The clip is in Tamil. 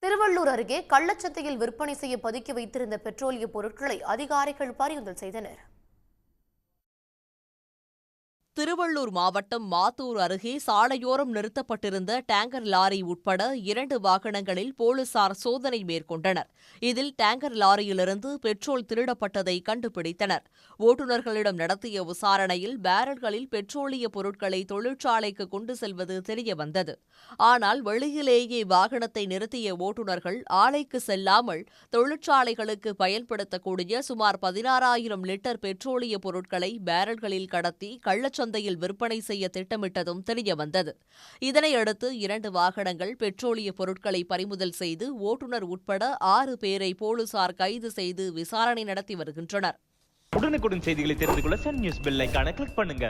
திருவள்ளூர் அருகே கள்ளச்சந்தையில் விற்பனை செய்ய பதுக்கி வைத்திருந்த பெட்ரோலிய பொருட்களை அதிகாரிகள் பறிமுதல் செய்தனர். திருவள்ளூர் மாவட்டம் மாத்தூர் அருகே சாலையோரம் நிறுத்தப்பட்டிருந்த டேங்கர் லாரி உட்பட 2 வாகனங்களில் போலீசார் சோதனை மேற்கொண்டனர். இதில் டேங்கர் லாரியிலிருந்து பெட்ரோல் திருடப்பட்டதை கண்டுபிடித்தனர். ஓட்டுநர்களிடம் நடத்திய விசாரணையில் பேரல்களில் பெட்ரோலிய பொருட்களை தொழிற்சாலைக்கு கொண்டு செல்வது தெரியவந்தது. ஆனால் வெளியிலேயே வாகனத்தை நிறுத்திய ஓட்டுநர்கள் ஆலைக்கு செல்லாமல் தொழிற்சாலைகளுக்கு பயன்படுத்தக்கூடிய சுமார் 16,000 லிட்டர் பெட்ரோலிய பொருட்களை பேரல்களில் கடத்தி சந்தையில் விற்பனை செய்ய திட்டமிட்டதும் தெரியவந்தது. இதனையடுத்து 2 வாகனங்கள் பெட்ரோலிய பொருட்களை பறிமுதல் செய்து ஓட்டுநர் உட்பட 6 பேரை போலீசார் கைது செய்து விசாரணை நடத்தி வருகின்றனர். உடனுக்குடன் செய்திகளை தெரிந்து கொள்ள சன் நியூஸ் பெல் ஐகானை கிளிக் பண்ணுங்க.